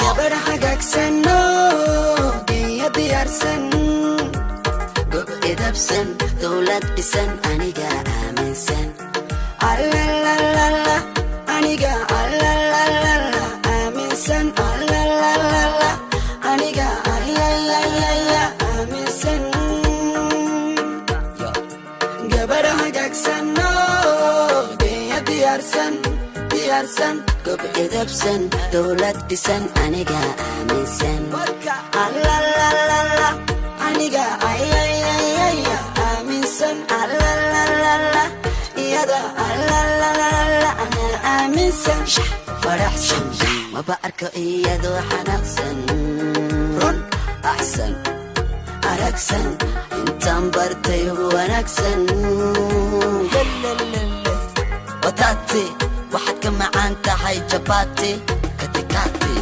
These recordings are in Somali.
gabar hagaagsan geeya diyaarsan gob edabsan dowlad dhisan aniga aaminsan alalala aniga alalala aaminsan alalala aniga ayayayaya aaminsan gabar hagaagsan geeya diyaarsan gob edabsan dowlad dhisan aniga aaminsan alalala aniga ayayayaya aaminsan alalala iyada alalala ana aaminsan faraxsan maba arko iyadoo xanaaqsan run axsan aragsan intaan bartay wanaagsan wataati waxaad ka macaan tahay jabaati katikati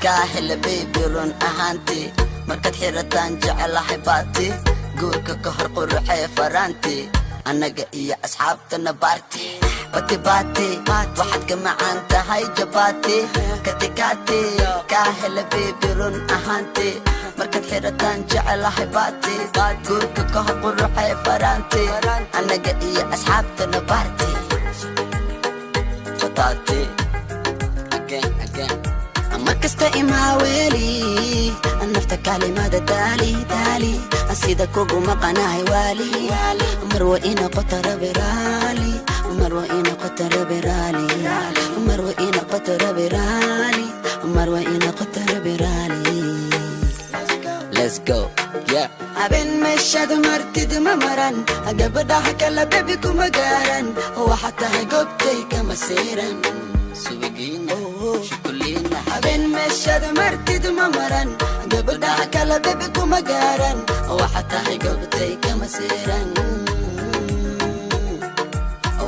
kaa hela baby run ahaanti markaad xirataan jecelahay baati guurka ka hor quruxee faraanti annaga iyo asxaabtana baarti bati waxaad ka macaan tahay jabaati katikati kaa hela baby run ahaanti markaad xirataan jecelahay baati guurka ka hor quruxee faraanti annaga iyo asxaabtana baarti ama kasta imaaweli nafta kalimada daali sida kugu maqanahay waali marwa inoqota rabiraali marwa inoqota rabiraali marwa inoqota rabiraali marwa inoqota rabiraali let's go yeah abin mashad martid mamaran gabadha kala baby kuma gaaran waxa tahay gobtay kama seeran subigina shukulina abin mashad martid mamaran gabadha kala baby kuma gaaran waxa tahay gobtay kama seeran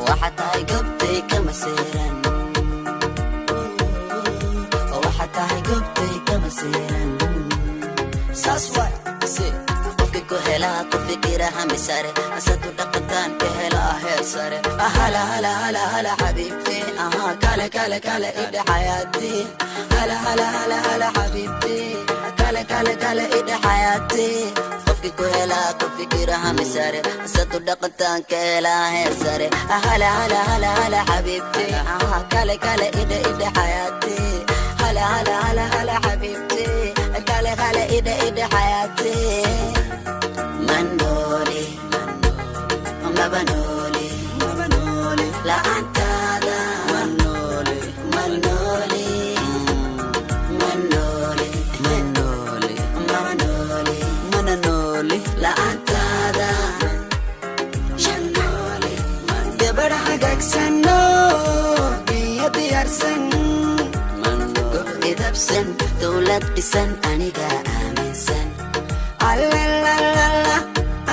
waxa tahay gobtay kama seeran waxa tahay gobtay kama seeran saswa qofki ku helaa ku fikiraha misare asadu dhaqantaan ka helaa heer sare hala hala hala hala xabiibti kale kale kale ida xayaati hala hala hala hala xabiibti kale kale kale ida xayaati qofki ku helaa ku fikiraha misare asadu dhaqantaan ka helaa heer sare hala hala hala hala xabiibti kale kale ida xayaati hala hala hala hala xabiibti kale kale ida xayaati manoli mabanoli la antada manoli manoli manoli manoli manoli manoli la antada shanoli gabar hagaagsan geeya diyaarsan gob edabsan dowlad dhisan aniga aaminsan alalala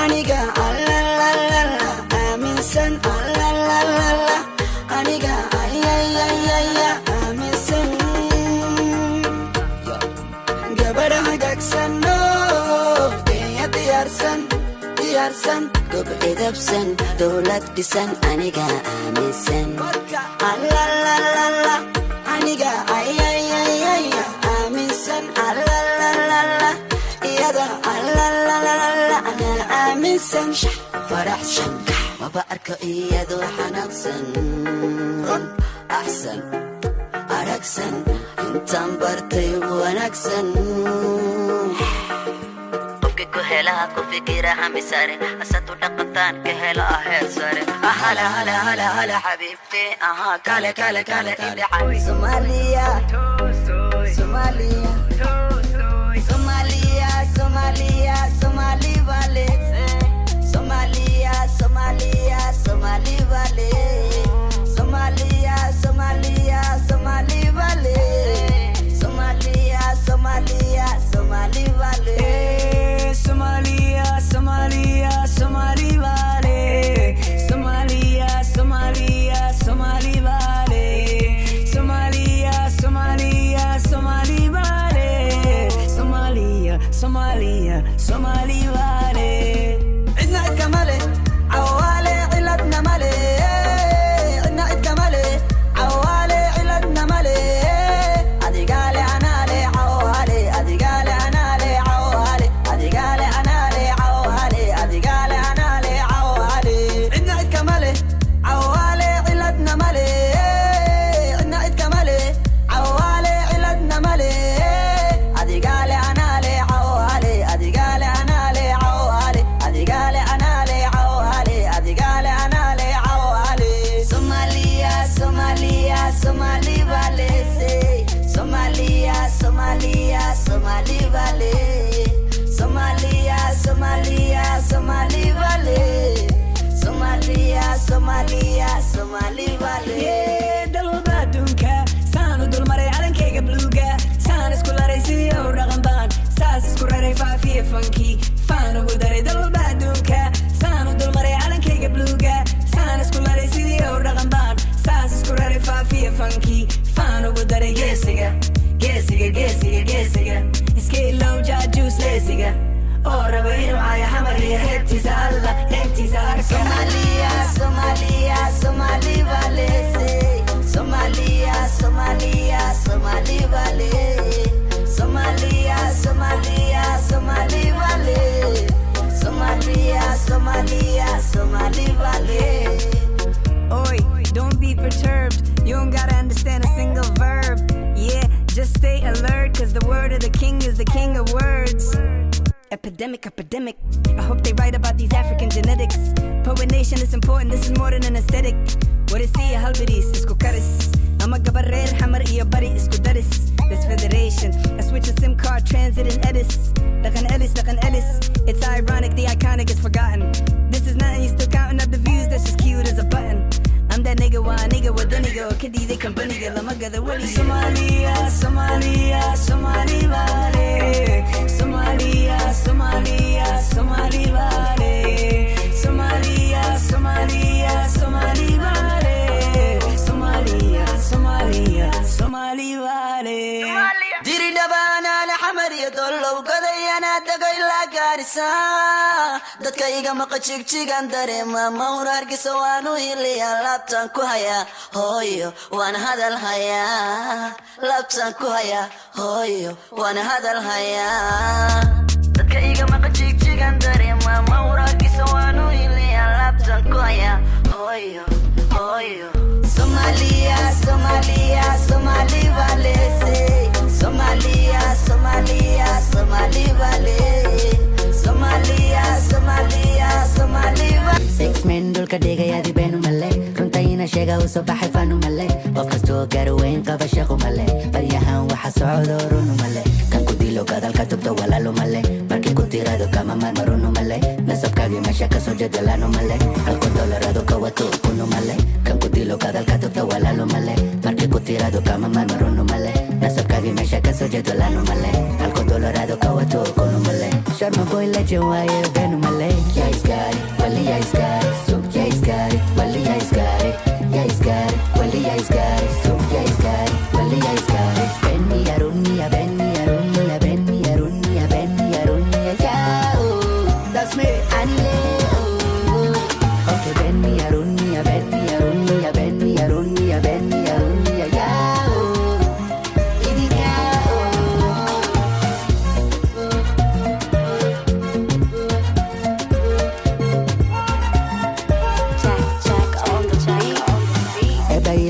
aniga alalala aaminsan alalala aniga ayayayaya aaminsan gabar hagaagsan geeya diyaarsan gob edabsan dowlad dhisan aniga aaminsan alalala aniga ayayayaya aaminsan alalala iyada alalala ana aaminsan faraxsan maba arko iyadoo xanaaqsan run axsan aragsan intaan bartay wanaagsan qofki ku helaa ku fikiraha misare asadu dhaqantaan ka helaa heer sare hala hala hala hala xabiibti kale kale kale idhaca Somalia Somalia Somalia Somalia Somali vale Somalia Somalia Somali vale Somalia Somalia Somali vale Somalia Somalia Somali vale Somalia Somalia Somali vale Somalia Somalia Somali vale Somalia Somalia Somali vale Somalia Somalia Somali vale عدنا كمالي عوالي علاد Somali vale dalwalba adduunka saan u dulmaray calankayga bluuga saan isku laray sidii u dhaqan baan saas isku raray faafiya fankii faan ugu daray dalwalba adduunka saan u dulmaray calankayga bluuga saan isku laray sidii u dhaqan baan saas isku raray faafiya fankii faan ugu daray geesiga geesiga geesiga geesiga iska ilow jaajuus leesiga oo raba inuu caayo xamar iyo heebtiisa alla heebtiisa arka Somalia Somalia Somali vale Somalia Somalia Somali vale Somalia Somalia Somali vale Somalia Somalia Somali vale Oi, don't be perturbed. You don't gotta understand a single verb. Yeah, just stay alert, cause the word of the king is the king of words. Epidemic, epidemic. I hope they write about these African genetics. Poet nation is important, this is more than an aesthetic. What is he? Halbidis, isku karis. I'm a gabarer, hammer, iyo buddy, isku daris. This federation, I switch a SIM card, transit and edis. Like an Ellis. It's ironic, the iconic is forgotten. This is nothing, you still counting up the views, that's just cute as a button. I'm that nigga, why nigga, what the nigga, kiddy, they come bunny, girl, I'm a gather, what is Somalia, Somalia, Somali vale. Somalia, Somalia, Somali vale. Somalia, Somalia, Somali vale. Somalia, Somalia, Somali vale. diri dhabana la xamar iyo dollow godayana dagay la gaarisa dadka iga maqajigjigan dareema mawrargisa waanu hiliya labtan ku haya hooyo waan hadal haya labtan ku haya hooyo waan hadal haya dadka iga maqajigjigan dareema mawrargisa waanu hiliya labtan ku haya hooyo hooyo Somalia Somalia Somali vale Somalia Somalia Somali vale Somalia Somalia Somali vale Six men dulka dhigaya dibenu male runtayna sheega u soo baxay fanu male qof kastoo gaarweyn qaba shaqo male baryahan waxa socdo runu male kan ku dilo gadalka tubta walaalo male markii ku tirado kama marmarunu male nasabkaagi meesha kasoo jedalano male halko dolarado ka wato kunu male kan ku dilo gadalka tubta walaalo male markii ku tirado kama marmarunu male nasabkaagi meesha kasoo jedalano male halko dolarado ka wato kunu male sharma boy legend waaye benu male yeah he's got it wali yeah he's got it so yeah he's got it wali yeah he's got it yeah he's got it wali yeah he's got it so yeah he's got it wali yeah he's got it benni arunia benni arunia benni arunia benni arunia yeah oh that's me anile oh okay benni arunia benni arunia benni arunia benni arunia yeah oh idinya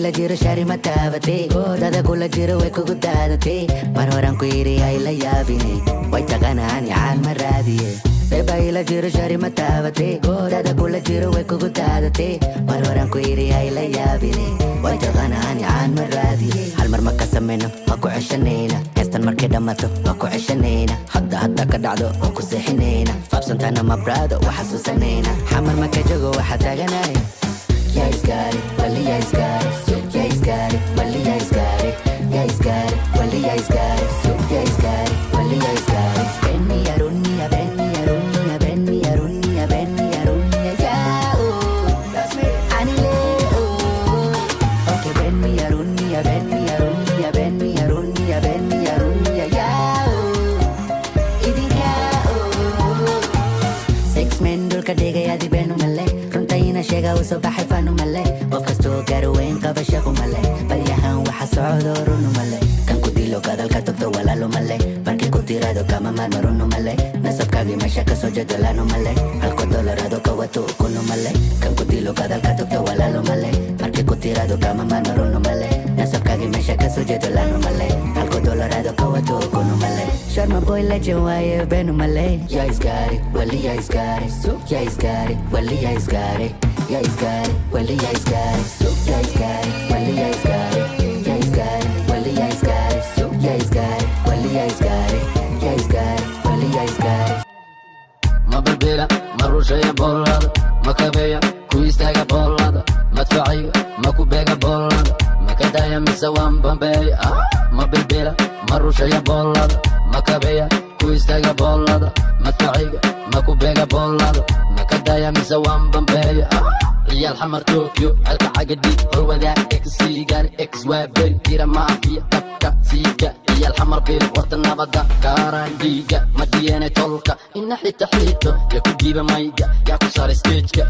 la jiro shari matavate dada kula jiro way kugu daadate mar horan ku yiri ay la yaabine way taganaani aan maraadiye beba ila jiro shari matavate dada kula jiro way kugu daadate mar horan ku yiri ay la yaabine way taganaani aan maraadiye hal mar maka sameyno ma ku ceshanayna heestan markay dhammato ma ku ceshanayna hadda ka dhacdo oo ku seexinayna faabsantana ma braado waa xasuusanayna xamar maka jogo waxa taganay yeah he's got it wali yeah he's got it so yeah he's got it wali yeah he's got it yeah he's got it wali yeah he's got it so yeah he's got it wali yeah he's got it benni arunia benni arunia benni arunia benni arunia yeah oh that's me anile oh okay benni arunia benni arunia benni arunia benni arunia yeah oh idinya oh six men dulka dhigaya dibenu male runtayna sheega u soo baxay fanu male qof kastoo gaarweyn qaba shaqo male baryahan waxa socdo runu male kan ku dilo gadalka tubta walaalo male markii ku tirado kama marmarunu male nasabkaagi meesha kasoo jedalano male halko dolarado ka wato kunu male kan ku dilo gadalka tubta walaalo male markii ku tirado kama marmarunu male nasabkaagi meesha kasoo jedalano male halko dolarado ka wato kunu male sharma boy legend waaye benu male yeah he's got it wali yeah he's got it so yeah he's got it wali yeah he's got it yeah he's got it wali yeah he's got it so yeah he's got it wali yeah he's got it yeah he's got it wali yeah he's got it so yeah he's got it wali yeah he's got it yeah he's got it wali yeah he's got it mabedela marushaya bolada makabeya ku istaaga bolada madfaciga mise waan bambeeya ma bilbila ma rushaya boolada ma kabeya ku istaaga boolada madfaciga ma ku beega boolada ma ka daya mise waan bambeeya ciyaal xamar Tokyo halka cagadii horwada exigar ex waabel tira maafiya dabka siiga ciyaal xamar bil warta nabada karandiga ma diyeene tolka ina xita xito ya ku diiba mayga ya ku saar stageka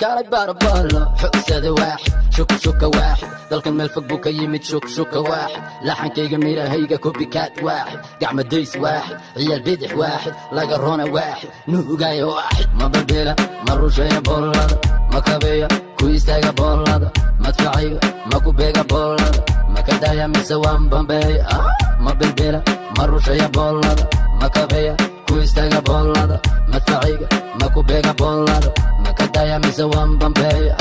كارك باربالا حسد واحد شك واحد ذلك الملفق بوكا يمد شك واحد لحن كي جميلة هيجا كوبي كات واحد قعمة ديس واحد عيال بدح واحد لا قرونا واحد نوقاي واحد ما بالبيلة مرو شوية بولادة ما كبية كويس تاقا بولادة ما تفعية ما كوبيقا بولادة ما كدايا مسوان بمبية ما بالبيلة مرو شوية بولادة ما كبية كويس تاقا بولادة ما تفعية ما كوبيقا بولادة ما كدايا مسوان بمبية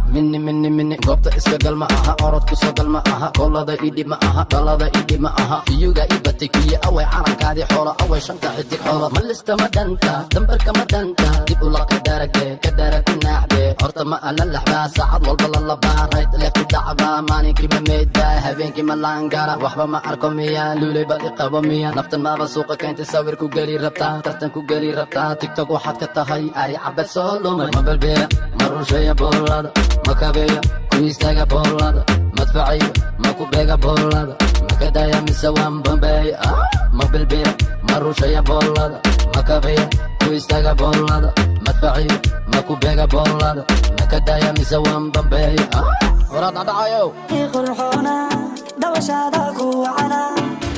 مني goobta iska gal ma aha orodku soo gal ma aha koolada idhi ma aha dhalada idhi ma aha fiyuga ibatay kiye away calankaadii xoolo away shanta xidig xoolo ma lista ma dhanta dambarka ma dhanta dib ula ka daragti naaxde horta ma ala laxbaa saacad walba lalabaa rayd leefku dacbaa maalinkii ma meedaa habeenkii ma laangara waxba ma arko miya luulay badi qabo miya naftan maaba suuqa keentay sawir ku geli rabtaa tartan ku geli rabtaa tiktok waxaad ka tahay ari cabad soo lumay ma balbeeya ma rusheeya boolada ma kabeeya ku istaaga boolada madfaciya ma ku beega boolada ma ka daya mise waan bambeeya ma bilbeeya ma rusheeya boolada ma kabeeya ku istaaga boolada madfaciya ma ku beega boolada ma ka daya mise waan bambeeya waraad dhadhacayow qurxoona dawashaada ku wacana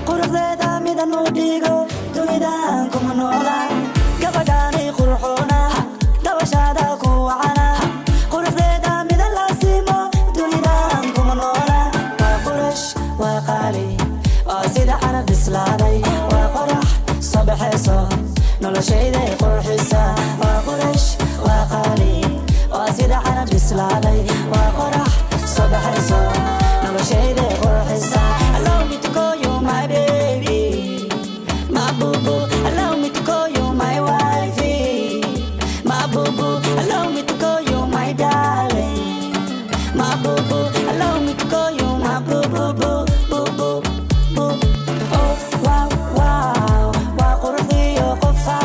quruxdeeda midan u dhigo dunidaan kuma noola gabadhaanay qurxoona dawashaada ku wacana quruxdeeda midan la simo dunidaan kuma noola waa qurash waa qaali waa sida xanaf bislaaday waa qorax soo baxayso noloshayday qurxisa waa qurash waa qaali waa sida xanaf bislaaday waa qorax soo baxayso noloshayday qurxisa allow me to call you my baby my boo boo allow me to call you my wifey my boo boo allow me to call you my darling my boo boo allow me to call you my boo boo boo boo boo boo oh wow wow waa quruxdiyo qofa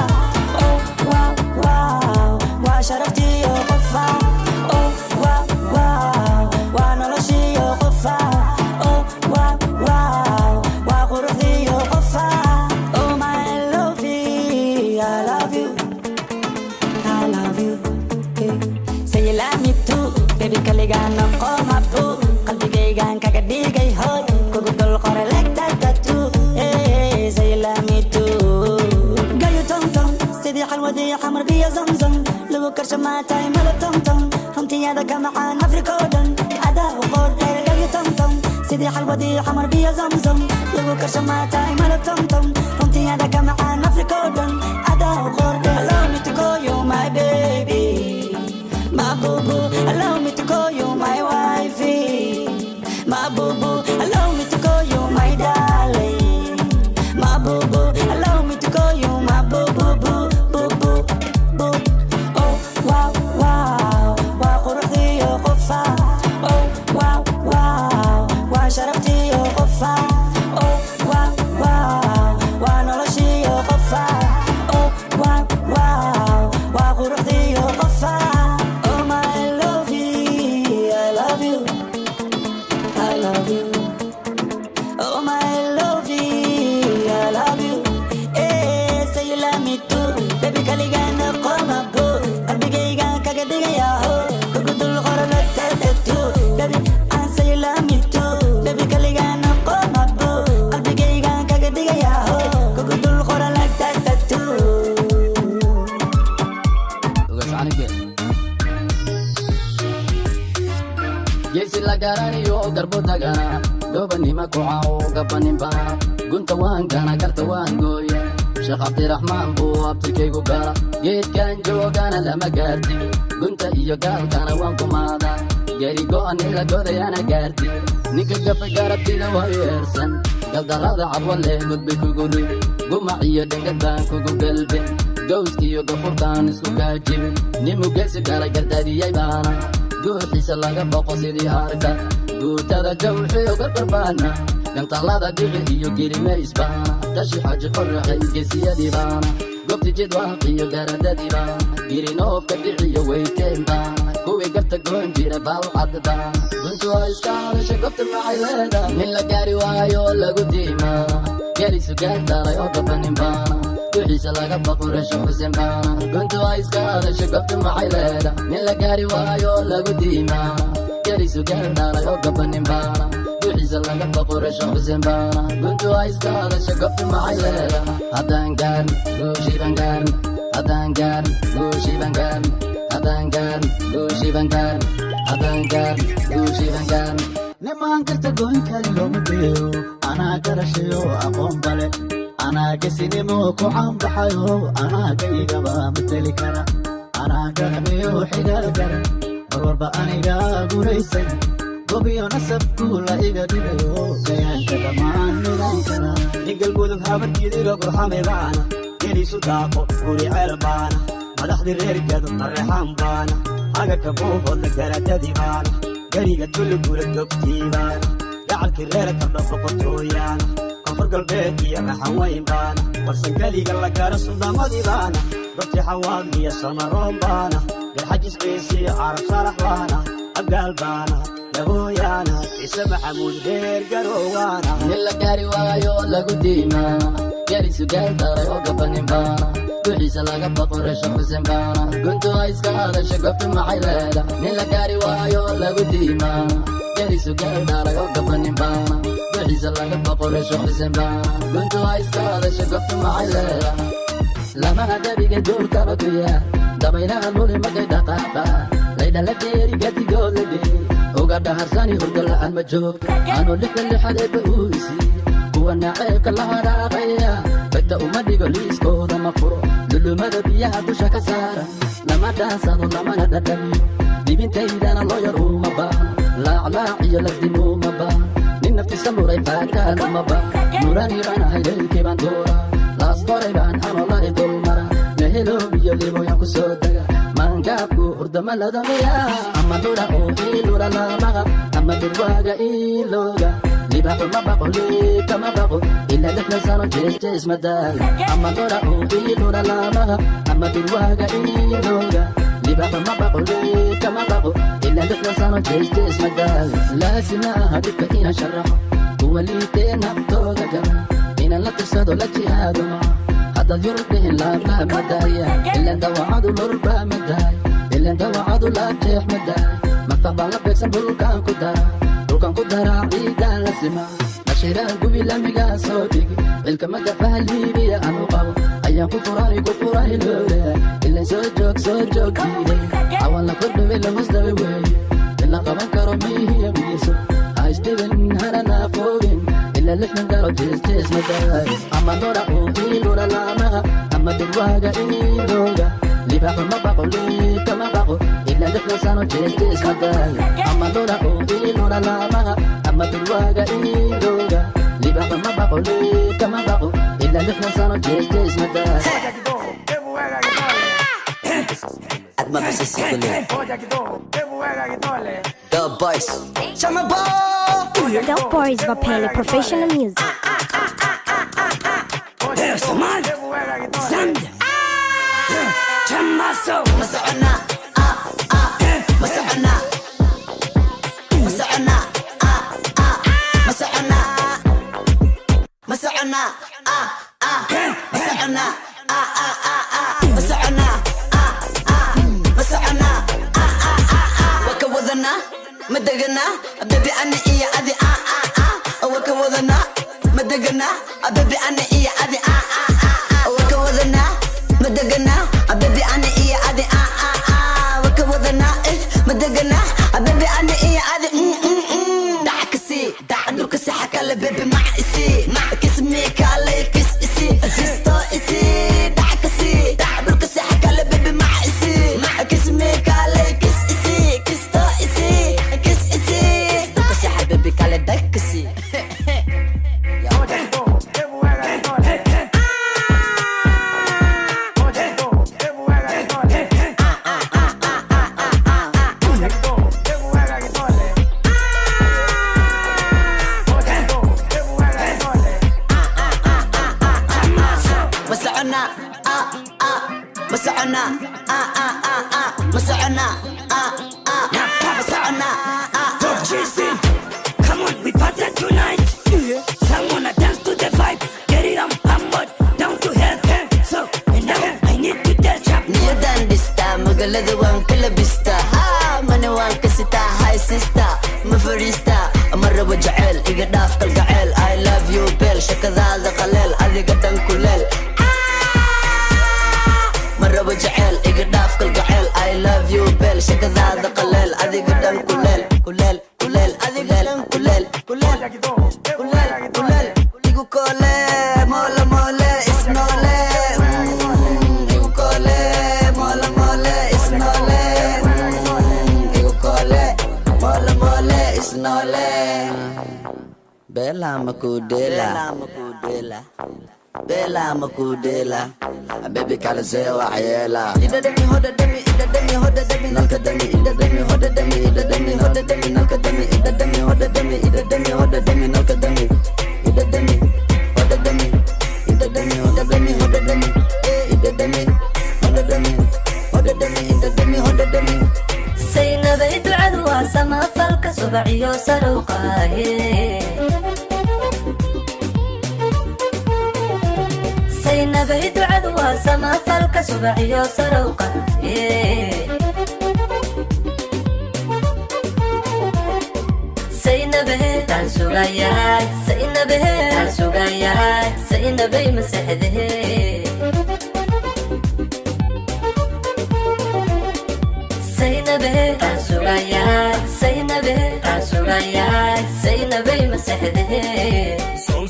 oh wow wow waa sharaftiyo qofa oh wow wow waa noloshiyo qofa oh wow wow waa quruxdiyo qofa oh my lovey I love you I love you hey. Say you love me too baby kaligaan noqo mabuu qalbigaygaan kaga dhigay hoy kugu dul qore like that tattoo hey. Say you love me too gayo tong sidii xalwadii xamar biyo zamzam lagu karsha maatay malab tong runtiyaada ka macaan afrika oo dhan adaa u qoor dheer gayo tong sidii xalwadii xamar biyo zamzam lagu karsha maatay malab tong runtiyaada ka macaan afrika oo dhan adaa u qoor dheer allow me to call you my baby my boo boo allow me to call you my wifey my boo boo allow me to call you my darling my boo boo allow me to call you my boo boo boo boo boo boo oh wow wow waa quruxdiyo qofa oh wow wow waa sharaftiyo qofa oh wow wow waa noloshiyo qofa oh wow wow waa quruxdiyo qofa oh my lovey I love you I love you oh my lovey I love you eh say you love me too baby kaligaan qoma boo qalbigaygaan kaga dhigaya kugu dul qorale tattoo baby I say you love me too baby kaligaan qoma boo qalbigaygaan kaga dhigaya kugu dul qorale tattoo ugaas aniga geesi la garanayo garbo dagana gobanima ku caawo gabaninba gunta waan gana garta waan gooya sheekh cabdiraxmaan buu abtirkaygu gala geedkan joogana lama gaarti gunta iyo gaalkana waan kumaada geri go'an in la godayana gaarti ninka gafa garabtida waa yeersan galdarada cadwa leh gudbay kugu rid gumac iyo dhengad baan kugu galbin gowskiyo gafurtaan isku gaajibin nimu geesi galay gardaadiyay baana guuxiisa laga boqo sidii arka guutada jawxii uga barbaana gantalada dhici iyo gelima isbaana dhashi xaaji qorraxay geesiyadii baana goobti jidwaaqiyo garadadii baana girinoofka dhiciyo weyteen baana kuwii garta goon jira baalcad baana guntu waa iska hadasha goobta maxay leedahay nin la gaari waayo oo lagu diimaana garisu gaaldaalay oo gabanin baana duxiisa laga baqo rasho xuseen baana guntu waa iska hadasha goobta maxay leedahay nin la gaari waayo oo lagu diimaana garisu gaaldaalay oo gabanin baana duxiisa laga baqo rasho xuseen baana guntu waa iska hadasha goobta maxay leedahay haddaan gaarn guushiiban gaarn haddaan gaarn guushiiban gaarn haddaan gaarn guushiiban gaarn haddaan gaarn guushiiban gaarn nimaan karta goyn kari looma geeyo anaa garashayo aqoon bale anaa gesinimo ku caanbaxayo anaa gaygaba mateli kara anaa garanayo xigaal garan marwarba aniga guraysan gobiyo nasabku la iga dhigayo gayaanka dhammaan midan kara ningal mudug habarkiidiro gurxame baana geliisu daaqo guri ceel baana madaxdii reer gado mareexaan baana agaka buuhoodla garadadii baana gariga tulli gura dogtii baana gacalkii reer kardho boqortooyaana koonfur galbeed iyo raxan weyn baana warsangaliga la gaaro suldamadii baana dobti xawaad iyo samaroon baana garxajis ciisiyo carab saalax baana abgaal baana yabooyaana ciise maxamuud reer garoowaana nin la gaari waayo oo lagu diimaana garisu gaaldaalay oo gabanin baana duxiisa laga baqo rasho xuseen baana guntu waa iska hadasha goobta maxay leedahay nin la gaari waayo oo lagu diimaana garisu gaaldaalay oo gabanin baana duxiisa laga baqo rasho xuseen baana guntu waa iska hadasha goobta maxay leedahay lamaha dabiga duurkaba ku yaal dabaylaha luli markay dhaqaaqa laydhala deeri gadigoo la dheeri uga dhaharsani hurda la'aan ma joogto aanu lixda lixad eebba uu isiiye kuwa naceebka la haraaqaya bagta uma dhigo liiskooda ma furo lulumada biyaha dusha ka saaran lama dhaansado lamana dhadhamiyo dhibintaydana loo yar uma baano laaclaac iyo lagdin uma baano nin naftiisa muray faakaan uma baano murani baan ahay leylkii baan duura laas qoray baan anolai dulmara meheloob iyo liboyan ku soo dega maangaabku hurdama ladamiya ama dhura oo iilura lamaqa ama durwaaga iilooga libaxu ma baqo liibkama baqo ila lixda sano jees madaal ama dhura oo iilura lamaqa ama durwaaga iilooga libaxu ma baqo liibkama baqo ila lixda sano jees madaal laasima aha dhibka inaan sharaxo kuwa liitee naftooda gara inaan la tirsado la jihaado maa haddaad yurub dhihin laabla madaaya ilan dawacadu lurba madaay ilan dawacadu la jeex madaay marfaq baan la beegsan dhulkaan ku daraa ciidaan la simaa nashiraan gubi lamigaa soo dhigi cilka magafaha liibiya aanu qabo ayaan ku furani loole ilan soo joog diiday cawan la kordhaway lamusdawe weeye ila qaban karo miihiya miiso ha isdhibin hana naafoogin ila lixdan galo jees madaay ama dhora oo iilura lamaqa ama durwaaga iilooga libaxu ma baqo liibkama baqo ila lixdan sano jees madaay ama dhora oo iilura lamaqa ama durwaaga iilooga libaxu ma baqo liibkama baqo ila lixdan sano jees madaay Adma basisi kule The Boys Chama Boy The Boys Vapele Professional Music. Saman Zand Chamaso Masa'ana Masa'ana Masa'ana Masa'ana Masa'ana Masa'ana Masa'ana Masa'ana Masa'ana Waka wadana Madagana Baby ana iya adi Waka wadana Madagana Baby ana iya adi Waka wadana Madagana Baby ana iya adi Waka wadana Madagana Baby ana iya adi Da'akasi Da'adurkasi xakala baby maca isi Kismi kala kis isi Kisto isi Da'akasi Da'adurkasi xakala baby maca isi Kismi kala kis isi Kisto isi Kis isi Dukasi xabibi kala dakasi isnoole Bella Makudela Bella Makudela Baby kala say waxyeela ida demi hoda demi nalka demi ida demi hoda demi ida demi hoda demi nalka demi ida demi hoda demi ida demi hoda demi nalka demi ida demi hoda demi ida demi hoda demi hoda demi ida demi hoda demi hoda demi ida demi hoda demi saynabay ducadu waa samafalka subaciyo sarowqaaye saynabay ducadu waa samafalka subaciyo sarowqaaye saynabahe taan sugayahay saynabahe taan sugayahay saynabay masaxdahe saynabahe taan sugayahay saynabahe taan sugayahay saynabay masaxdahe soo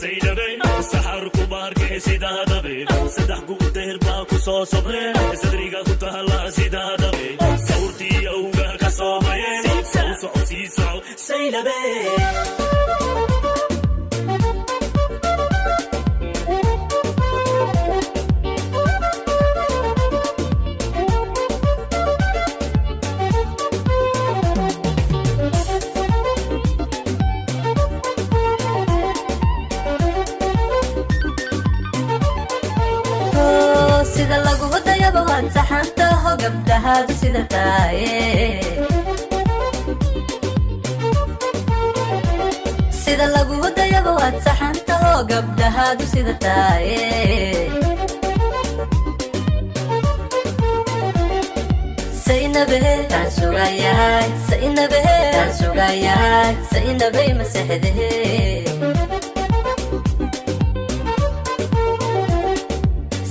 saynabay saxar ku baarkay sidaadabe saddex guudeer baa ku soo sobree sadriga ku tahala sidaadabe sawirtii awga ka soomaye soo saynabay sida lagu wadayaba waan saxantaho gabdhahaadu sida taaye sida lagu wadayaba waan saxantaho gabdhahaadu sida taaye saynabahe taan sugayahay saynabahe taan sugayahay saynabay masaxdahe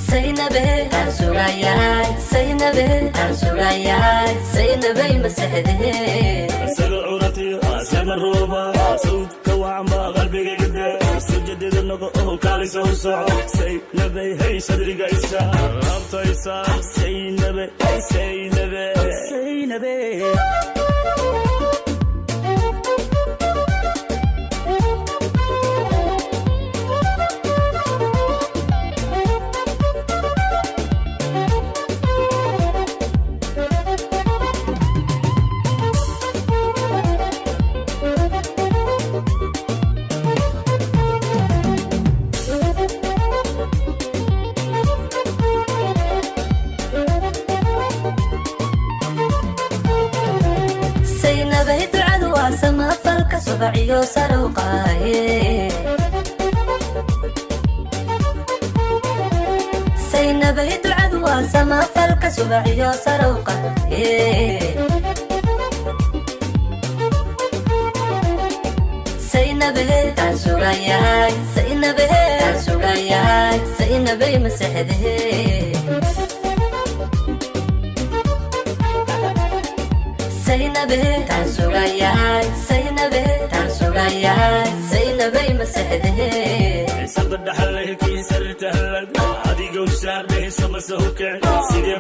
saynabahe taan sugayahay saynabahe taan sugayahay saynabay masaxdahe sida curati asama rooba sawdka wacma qalbiga gabdhe sujadida nago oo kaali soo soco saynabay hey sadriga isa abtaysa saynabay saynabahe ducadu waa samafalka subaciyo sarowqaaye saynabahe ducadu waa samafalka subaciyo sarowqaaye saynabahe taan sugayahay saynabahe taan sugayahay saynabay masaxdahe saynabahe taan sugayahay saynabahe taan sugayahay saynabay masaxdahe sada dhaxalay kii sartahlad adiga u saarnay sama soo kacay sidee